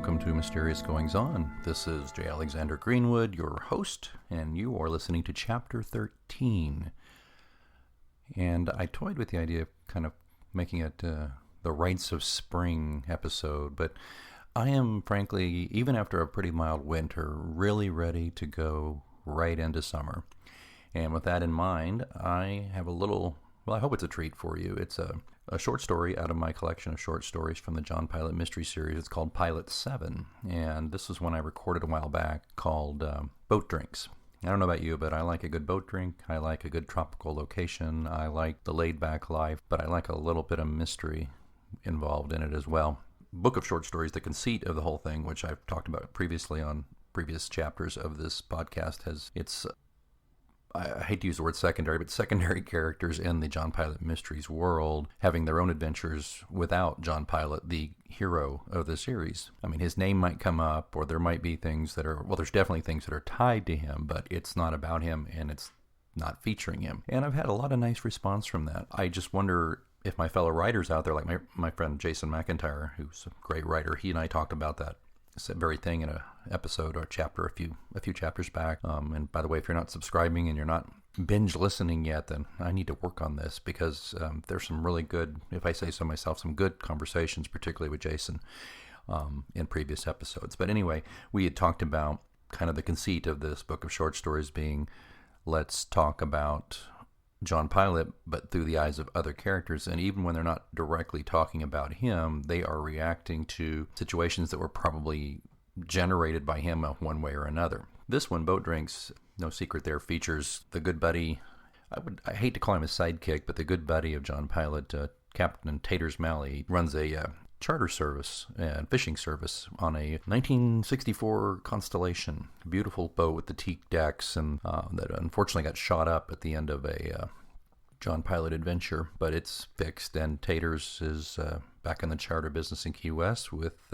welcome to Mysterious Goings On. This is J. Alexander Greenwood, your host, and you are listening to Chapter 13. And I toyed with the idea of kind of making it the Rites of Spring episode, but I am, frankly, even after a pretty mild winter, really ready to go right into summer. And with that in mind, I have a little, well, I hope it's a treat for you. It's a short story out of my collection of short stories from the John Pilate Mysteries series. It's called Pilate 7, and this is one I recorded a while back called Boat Drinks. I don't know about you, but I like a good boat drink. I like a good tropical location. I like the laid-back life, but I like a little bit of mystery involved in it as well. Book of short stories, the conceit of the whole thing, which I've talked about previously on previous chapters of this podcast, I hate to use the word secondary, but secondary characters in the John Pilate Mysteries world having their own adventures without John Pilate, the hero of the series. I mean, his name might come up, or there might be things that are, well, there's definitely things that are tied to him, but it's not about him, and it's not featuring him. And I've had a lot of nice response from that. I just wonder if my fellow writers out there, like my friend Jason McIntyre, who's a great writer, he and I talked about that very thing in an episode or chapter a few chapters back. And by the way, if you're not subscribing and you're not binge listening yet, then I need to work on this, because there's some really good, if I say so myself, some good conversations, particularly with Jason, in previous episodes. But anyway, we had talked about kind of the conceit of this book of short stories being, let's talk about John Pilate, but through the eyes of other characters. And even when they're not directly talking about him, they are reacting to situations that were probably generated by him one way or another. This one, Boat Drinks, no secret there, features the good buddy, I hate to call him a sidekick, but the good buddy of John Pilate, Captain Taters Malley, runs a charter service and fishing service on a 1964 Constellation. Beautiful boat with the teak decks, and that unfortunately got shot up at the end of a John Pilate adventure, but it's fixed, and Taters is back in the charter business in Key West with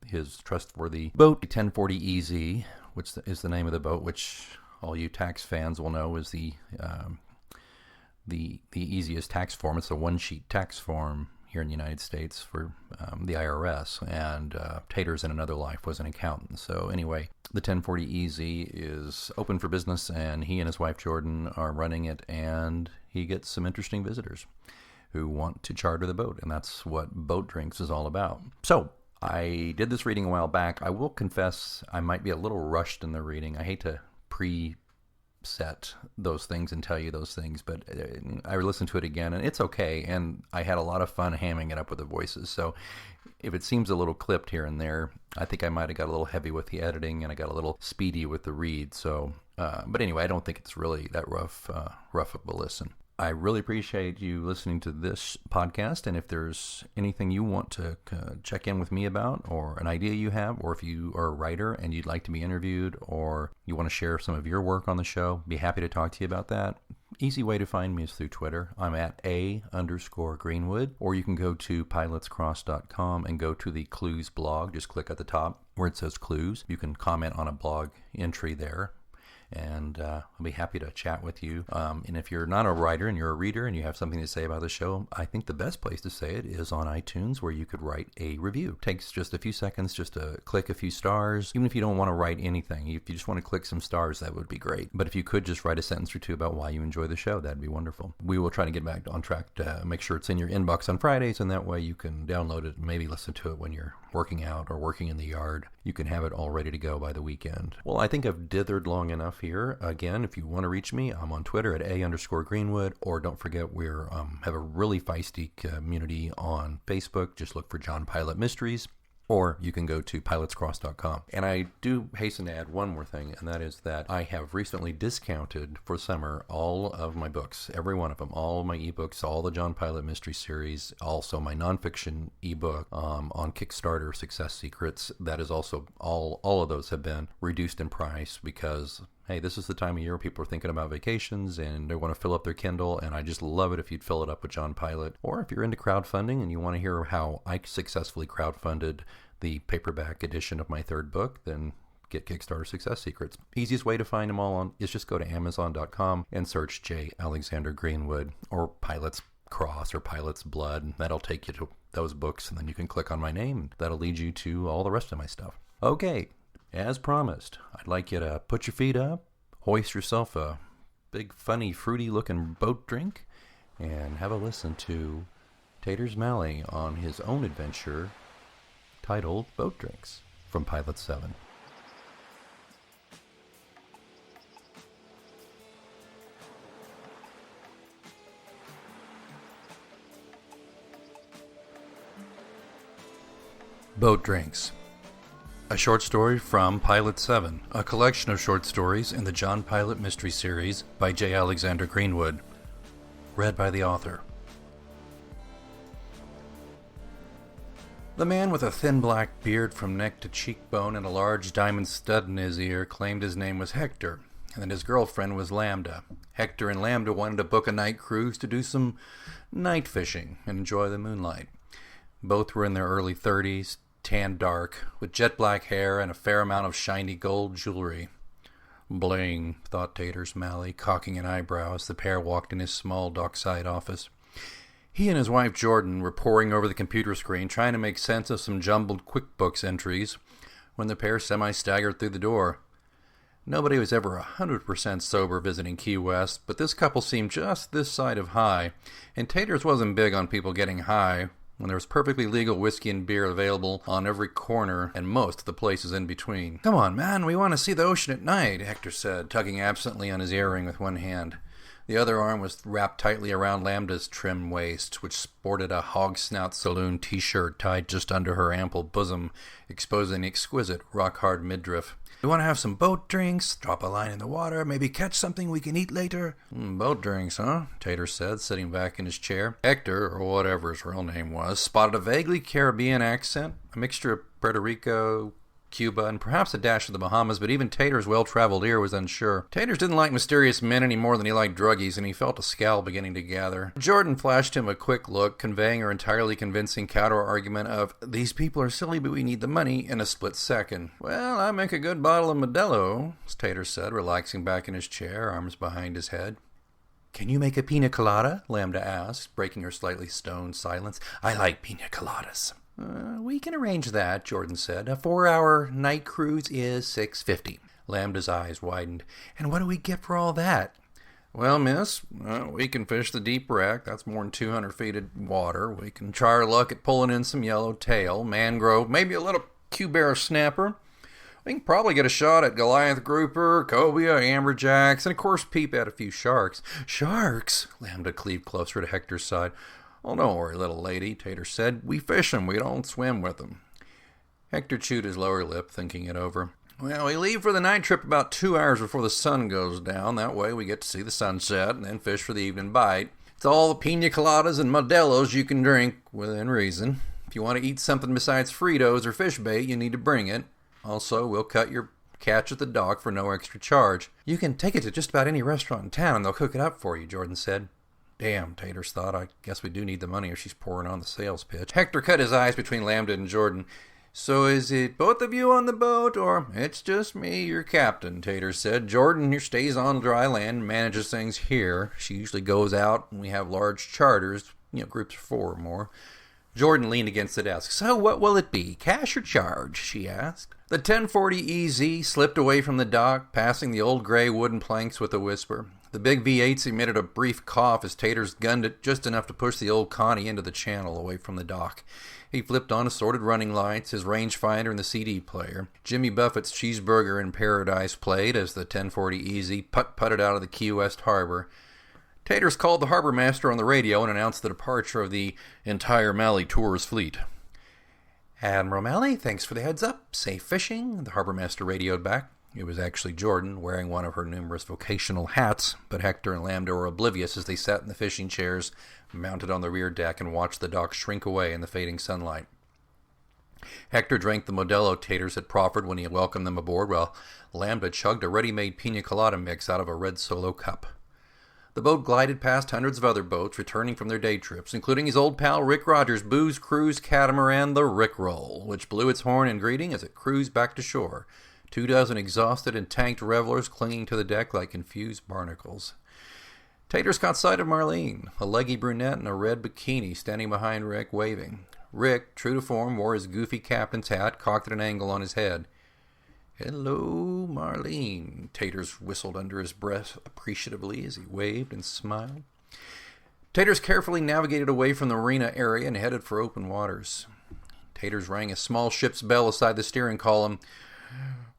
his trustworthy boat, TenFortyEZ, which is the name of the boat, which all you tax fans will know is the easiest tax form. It's a one-sheet tax form here in the United States for the IRS, and Taters in another life was an accountant. So anyway, the TenFortyEZ is open for business, and he and his wife Jordan are running it, and he gets some interesting visitors who want to charter the boat, and that's what Boat Drinks is all about. So I did this reading a while back. I will confess I might be a little rushed in the reading. I hate to set those things and tell you those things, but I listened to it again, and it's okay, and I had a lot of fun hamming it up with the voices. So if it seems a little clipped here and there, I think I might have got a little heavy with the editing, and I got a little speedy with the read. So but anyway, I don't think it's really that rough of a listen. I really appreciate you listening to this podcast, and if there's anything you want to check in with me about, or an idea you have, or if you are a writer and you'd like to be interviewed, or you want to share some of your work on the show, be happy to talk to you about that. Easy way to find me is through Twitter. I'm at @A_Greenwood, or you can go to pilotescross.com and go to the Clues blog. Just click at the top where it says Clues. You can comment on a blog entry there, and I'll be happy to chat with you. And if you're not a writer and you're a reader and you have something to say about the show, I think the best place to say it is on iTunes, where you could write a review. It takes just a few seconds just to click a few stars. Even if you don't want to write anything, if you just want to click some stars, that would be great. But if you could just write a sentence or two about why you enjoy the show, that'd be wonderful. We will try to get back on track to make sure it's in your inbox on Fridays, and that way you can download it and maybe listen to it when you're working out or working in the yard. You can have it all ready to go by the weekend. Well, I think I've dithered long enough here. Again, if you want to reach me, I'm on Twitter at @A_Greenwood, or don't forget we have a really feisty community on Facebook. Just look for John Pilate Mysteries, or you can go to pilotescross.com. And I do hasten to add one more thing, and that is that I have recently discounted for summer all of my books, every one of them, all of my ebooks, all the John Pilate Mystery series, also my nonfiction ebook on Kickstarter, Success Secrets. That is also, all of those have been reduced in price because, hey, this is the time of year people are thinking about vacations and they want to fill up their Kindle, and I just love it if you'd fill it up with John Pilate. Or if you're into crowdfunding and you want to hear how I successfully crowdfunded the paperback edition of my third book, then get Kickstarter Success Secrets. Easiest way to find them all is just go to Amazon.com and search J. Alexander Greenwood or Pilate's Cross or Pilate's Blood, and that'll take you to those books, and then you can click on my name, and that'll lead you to all the rest of my stuff. Okay, as promised, I'd like you to put your feet up, hoist yourself a big, funny, fruity-looking boat drink, and have a listen to Taters Malley on his own adventure titled Boat Drinks from Pilot 7. Boat Drinks. A short story from Pilot 7, a collection of short stories in the John Pilate Mysteries series by J. Alexander Greenwood. Read by the author. The man with a thin black beard from neck to cheekbone and a large diamond stud in his ear claimed his name was Hector, and that his girlfriend was Lambda. Hector and Lambda wanted to book a night cruise to do some night fishing and enjoy the moonlight. Both were in their early 30s, tan dark, with jet black hair and a fair amount of shiny gold jewelry. Bling, thought Taters Malley, cocking an eyebrow as the pair walked in his small dockside office. He and his wife Jordan were poring over the computer screen, trying to make sense of some jumbled QuickBooks entries, when the pair semi-staggered through the door. Nobody was ever 100% sober visiting Key West, but this couple seemed just this side of high, and Taters wasn't big on people getting high, when there was perfectly legal whiskey and beer available on every corner and most of the places in between. "Come on, man, we want to see the ocean at night," Hector said, tugging absently on his earring with one hand. The other arm was wrapped tightly around Lambda's trim waist, which sported a hog snout saloon t-shirt tied just under her ample bosom, exposing the exquisite rock-hard midriff. "We want to have some boat drinks, drop a line in the water, maybe catch something we can eat later." Boat drinks, huh?" Tater said, sitting back in his chair. Hector, or whatever his real name was, spotted a vaguely Caribbean accent, a mixture of Puerto Rico, Cuba, and perhaps a dash of the Bahamas, but even Tater's well-traveled ear was unsure. Taters didn't like mysterious men any more than he liked druggies, and he felt a scowl beginning to gather. Jordan flashed him a quick look, conveying her entirely convincing counter-argument of, "These people are silly, but we need the money," in a split second. "Well, I make a good bottle of Modelo," Tater said, relaxing back in his chair, arms behind his head. "Can you make a pina colada?" Lambda asked, breaking her slightly stoned silence. "I like pina coladas." We can arrange that," Jordan said. "A 4-hour night cruise is $6.50. Lambda's eyes widened. "And what do we get for all that?" "Well, miss, we can fish the deep wreck. That's more than 200 feet of water. We can try our luck at pulling in some yellowtail, mangrove, maybe a little cubera snapper. We can probably get a shot at Goliath grouper, cobia, amberjacks, and of course peep at a few sharks." "Sharks?" Lambda cleaved closer to Hector's side. "Oh, don't worry, little lady," Tater said. "We fish 'em, we don't swim with 'em." Hector chewed his lower lip, thinking it over. "Well, we leave for the night trip about 2 hours before the sun goes down. That way we get to see the sunset and then fish for the evening bite. It's all the pina coladas and modelos you can drink, within reason. If you want to eat something besides Fritos or fish bait, you need to bring it. Also, we'll cut your catch at the dock for no extra charge." "You can take it to just about any restaurant in town and they'll cook it up for you," Jordan said. Damn, Taters thought. I guess we do need the money if she's pouring on the sales pitch. Hector cut his eyes between Lambda and Jordan. "So is it both of you on the boat, or—" "It's just me, your captain," Tater said. "Jordan here stays on dry land and manages things here. She usually goes out when we have large charters, groups of 4 or more." Jordan leaned against the desk. "So what will it be, cash or charge?" she asked. The 1040EZ slipped away from the dock, passing the old gray wooden planks with a whisper. The big V8s emitted a brief cough as Taters gunned it just enough to push the old Connie into the channel away from the dock. He flipped on assorted running lights, his rangefinder and the CD player. Jimmy Buffett's Cheeseburger in Paradise played as the 1040EZ putt-putted out of the Key West harbor. Taters called the harbor master on the radio and announced the departure of the entire Malley Tours fleet. "Admiral Malley, thanks for the heads up. Safe fishing," the harbor master radioed back. It was actually Jordan, wearing one of her numerous vocational hats, but Hector and Lambda were oblivious as they sat in the fishing chairs, mounted on the rear deck, and watched the dock shrink away in the fading sunlight. Hector drank the Modelo Taters had proffered when he welcomed them aboard, while Lambda chugged a ready-made pina colada mix out of a red Solo cup. The boat glided past hundreds of other boats returning from their day trips, including his old pal Rick Rogers' booze cruise catamaran, the Rickroll, which blew its horn in greeting as it cruised back to shore. 24 exhausted and tanked revelers clinging to the deck like confused barnacles. Taters caught sight of Marlene, a leggy brunette in a red bikini standing behind Rick, waving. Rick, true to form, wore his goofy captain's hat, cocked at an angle on his head. "Hello, Marlene," Taters whistled under his breath appreciatively as he waved and smiled. Taters carefully navigated away from the marina area and headed for open waters. Taters rang a small ship's bell aside the steering column.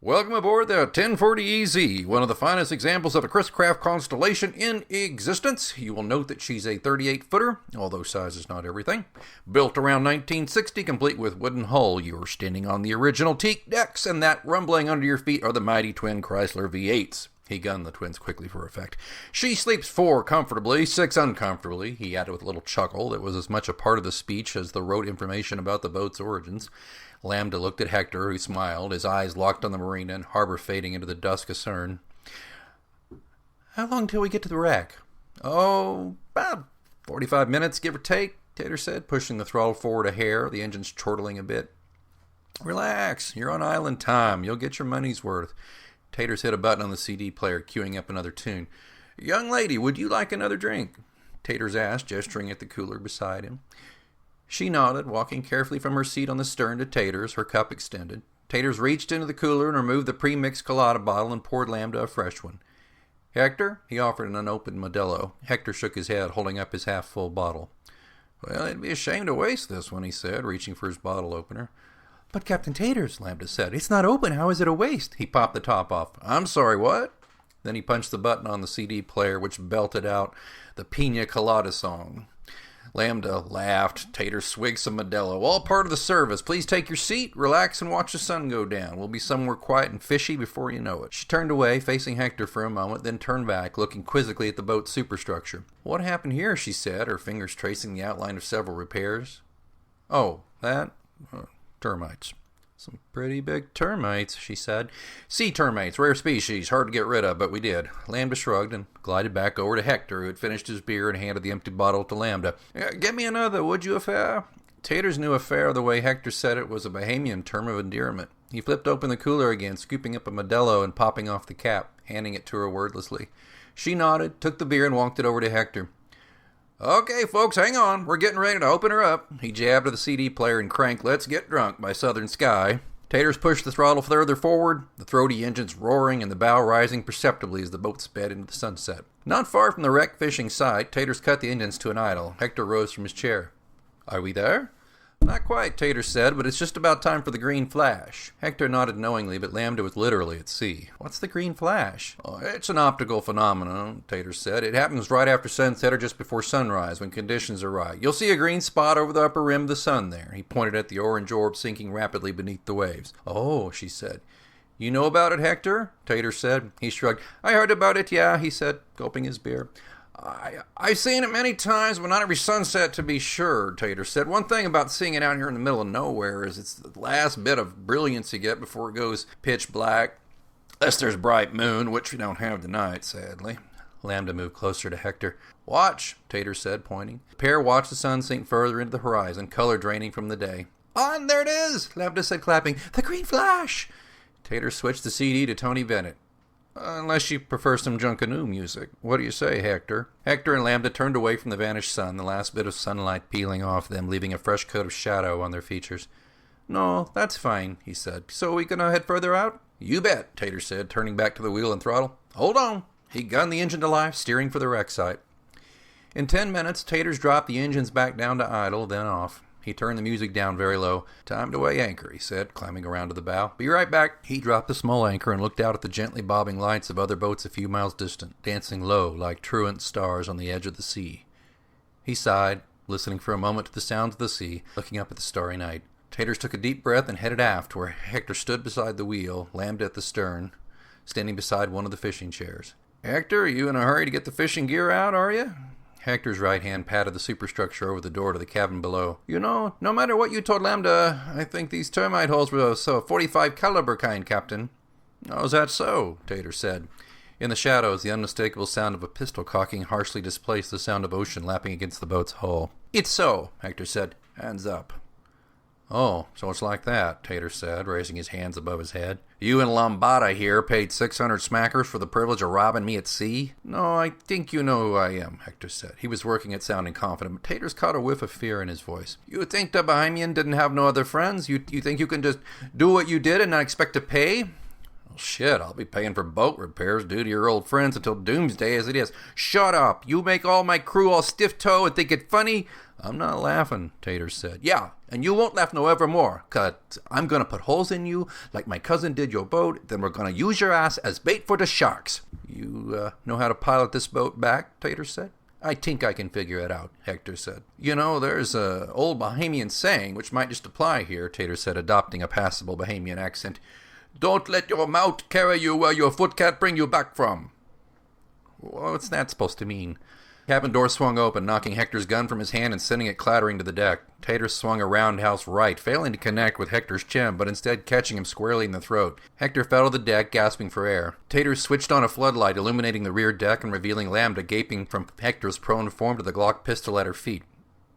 "Welcome aboard the 1040EZ, one of the finest examples of a Chris Craft constellation in existence. You will note that she's a 38-footer, although size is not everything. Built around 1960, complete with wooden hull. You are standing on the original teak decks, and that rumbling under your feet are the mighty twin Chrysler V8s. He gunned the twins quickly for effect. "She sleeps 4 comfortably, 6 uncomfortably," he added with a little chuckle that was as much a part of the speech as the rote information about the boat's origins. Lambda looked at Hector, who smiled, his eyes locked on the marina and harbor fading into the dusk astern. "How long till we get to the wreck?" "Oh, about 45 minutes, give or take," Tater said, pushing the throttle forward a hair, the engines chortling a bit. "Relax, you're on island time. You'll get your money's worth." Taters hit a button on the CD player, queuing up another tune. "Young lady, would you like another drink?" Taters asked, gesturing at the cooler beside him. She nodded, walking carefully from her seat on the stern to Taters, her cup extended. Taters reached into the cooler and removed the pre-mixed colada bottle and poured Lambda a fresh one. "Hector?" He offered an unopened Modelo. Hector shook his head, holding up his half-full bottle. "Well, it'd be a shame to waste this one," he said, reaching for his bottle opener. "But Captain Taters," Lambda said, "it's not open. How is it a waste?" He popped the top off. "I'm sorry, what?" Then he punched the button on the CD player, which belted out the Pina Colada song. Lambda laughed. Tater swigged some Modelo. "All part of the service. Please take your seat, relax, and watch the sun go down. We'll be somewhere quiet and fishy before you know it." She turned away, facing Hector for a moment, then turned back, looking quizzically at the boat's superstructure. "What happened here?" she said, her fingers tracing the outline of several repairs. "Oh, that? Termites." "Some pretty big termites," she said. "Sea termites, rare species, hard to get rid of, but we did." Lambda shrugged and glided back over to Hector, who had finished his beer and handed the empty bottle to Lambda. "Get me another, would you, affair?" Taters knew affair the way Hector said it was a Bahamian term of endearment. He flipped open the cooler again, scooping up a Modelo and popping off the cap, handing it to her wordlessly. She nodded, took the beer, and walked it over to Hector. "Okay, folks, hang on. We're getting ready to open her up." He jabbed to the CD player and cranked "Let's Get Drunk" by Southern Sky. Taters pushed the throttle further forward, the throaty engines roaring and the bow rising perceptibly as the boat sped into the sunset. Not far from the wrecked fishing site, Taters cut the engines to an idle. Hector rose from his chair. "Are we there?" "Not quite," Taters said, "but it's just about time for the green flash." Hector nodded knowingly, but Lambda was literally at sea. "What's the green flash?" "Oh, it's an optical phenomenon," Taters said. "It happens right after sunset or just before sunrise when conditions are right. You'll see a green spot over the upper rim of the sun there." He pointed at the orange orb sinking rapidly beneath the waves. "Oh," she said. "You know about it, Hector?" Taters said. He shrugged. "I heard about it, yeah," he said, gulping his beer. I've seen it many times, but not every sunset to be sure," Tater said. "One thing about seeing it out here in the middle of nowhere is it's the last bit of brilliance you get before it goes pitch black. Unless there's bright moon, which we don't have tonight, sadly." Lambda moved closer to Hector. "Watch," Tater said, pointing. The pair watched the sun sink further into the horizon, color draining from the day. "On, there it is," Lambda said, clapping. "The green flash!" Tater switched the CD to Tony Bennett. "Unless you prefer some Junkanoo music. What do you say, Hector?" Hector and Lambda turned away from the vanished sun, the last bit of sunlight peeling off them, leaving a fresh coat of shadow on their features. "No, that's fine," he said. "So we gonna head further out?" "You bet," Tater said, turning back to the wheel and throttle. "Hold on." He gunned the engine to life, steering for the wreck site. In 10 minutes, Taters dropped the engines back down to idle, then off. He turned the music down very low. "Time to weigh anchor," he said, climbing around to the bow. "Be right back." He dropped the small anchor and looked out at the gently bobbing lights of other boats a few miles distant, dancing low like truant stars on the edge of the sea. He sighed, listening for a moment to the sounds of the sea, looking up at the starry night. Taters took a deep breath and headed aft, where Hector stood beside the wheel, Lambda at the stern, standing beside one of the fishing chairs. "Hector, are you in a hurry to get the fishing gear out, are you?" Hector's right hand patted the superstructure over the door to the cabin below. "You know, no matter what you told Lambda, I think these termite holes were so 45 caliber kind, Captain." "Oh, is that so?" Tater said. In the shadows, the unmistakable sound of a pistol cocking harshly displaced the sound of ocean lapping against the boat's hull. "It's so," Hector said. "Hands up." Oh, so it's like that, Tater said, raising his hands above his head. You and Lambada here paid 600 smackers for the privilege of robbing me at sea? No, I think you know who I am, Hector said. He was working at sounding confident, but Taters caught a whiff of fear in his voice. You think the Bahamian didn't have no other friends? You think you can just do what you did and not expect to pay? Well, shit, I'll be paying for boat repairs due to your old friends until doomsday as it is. Shut up! You make all my crew all stiff-toe and think it funny? I'm not laughing, Taters said. Yeah, and you won't laugh no evermore, 'cause I'm gonna put holes in you like my cousin did your boat, then we're gonna use your ass as bait for the sharks. You know how to pilot this boat back, Taters said. I think I can figure it out, Hector said. You know, there's a old Bahamian saying which might just apply here, Taters said, adopting a passable Bahamian accent. Don't let your mouth carry you where your foot can't bring you back from. What's that supposed to mean? Cabin door swung open, knocking Hector's gun from his hand and sending it clattering to the deck. Tater swung a roundhouse right, failing to connect with Hector's chin, but instead catching him squarely in the throat. Hector fell to the deck, gasping for air. Tater switched on a floodlight, illuminating the rear deck and revealing Lambda gaping from Hector's prone form to the Glock pistol at her feet.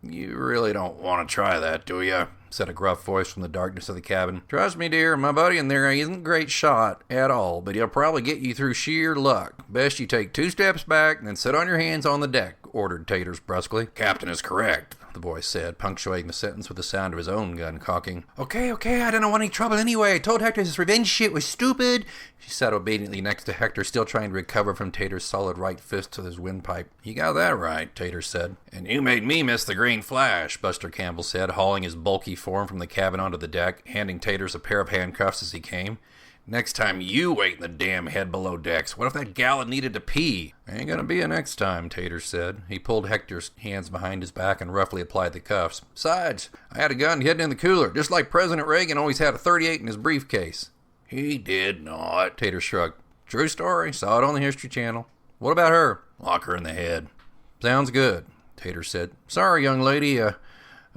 You really don't want to try that, do you? Said a gruff voice from the darkness of the cabin. Trust me, dear, my buddy in there isn't a great shot at all, but he'll probably get you through sheer luck. Best you take 2 steps back and then sit on your hands on the deck, ordered Taters brusquely. Captain is correct, the boy said, punctuating the sentence with the sound of his own gun cocking. Okay, I don't want any trouble anyway. I told Hector his revenge shit was stupid. She sat obediently next to Hector, still trying to recover from Tater's solid right fist to his windpipe. You got that right, Tater said. And you made me miss the green flash, Buster Campbell said, hauling his bulky form from the cabin onto the deck, handing Taters a pair of handcuffs as he came. Next time you wait in the damn head below decks. What if that gal had needed to pee? Ain't gonna be a next time, Taters said. He pulled Hector's hands behind his back and roughly applied the cuffs. Besides, I had a gun hidden in the cooler, just like President Reagan always had a .38 in his briefcase. He did not, Tater shrugged. True story, saw it on the History Channel. What about her? Lock her in the head. Sounds good, Tater said. Sorry, young lady, I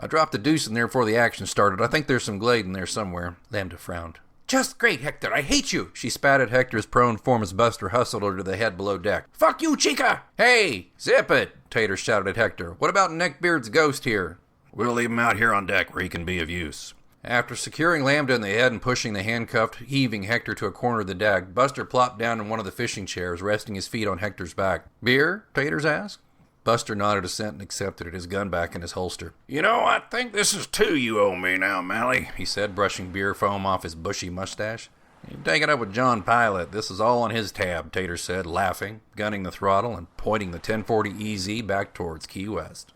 dropped the deuce in there before the action started. I think there's some Glade in there somewhere. Lambda frowned. Just great, Hector. I hate you. She spat at Hector's prone form as Buster hustled her to the head below deck. Fuck you, chica! Hey, zip it, Tater shouted at Hector. What about Neckbeard's ghost here? We'll leave him out here on deck where he can be of use. After securing Lambda in the head and pushing the handcuffed, heaving Hector to a corner of the deck, Buster plopped down in one of the fishing chairs, resting his feet on Hector's back. Beer? Taters asked. Buster nodded assent and accepted it, his gun back in his holster. You know, I think this is 2 you owe me now, Malley, he said, brushing beer foam off his bushy mustache. You take it up with John Pilate. This is all on his tab, Tater said, laughing, gunning the throttle and pointing the 1040EZ back towards Key West.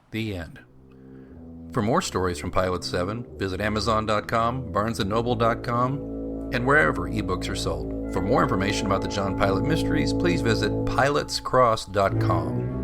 The end. For more stories from Pilot 7, visit Amazon.com, BarnesandNoble.com, and wherever ebooks are sold. For more information about the John Pilate Mysteries, please visit PilotesCross.com.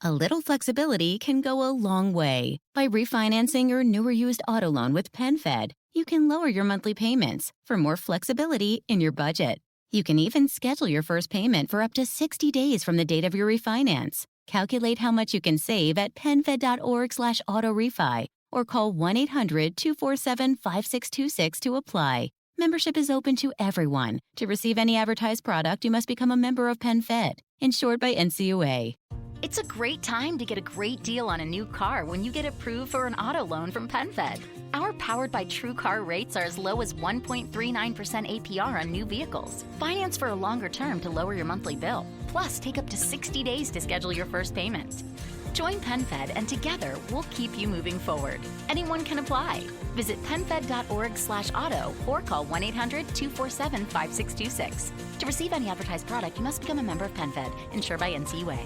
A little flexibility can go a long way. By refinancing your newer used auto loan with PenFed, you can lower your monthly payments for more flexibility in your budget. You can even schedule your first payment for up to 60 days from the date of your refinance. Calculate how much you can save at penfed.org/autorefi or call 1-800-247-5626 to apply. Membership is open to everyone. To receive any advertised product, you must become a member of PenFed, insured by NCUA. It's a great time to get a great deal on a new car when you get approved for an auto loan from PenFed. Our Powered by True Car rates are as low as 1.39% APR on new vehicles. Finance for a longer term to lower your monthly bill. Plus, take up to 60 days to schedule your first payment. Join PenFed and together we'll keep you moving forward. Anyone can apply. Visit penfed.org/auto or call 1-800-247-5626. To receive any advertised product, you must become a member of PenFed, insured by NCUA.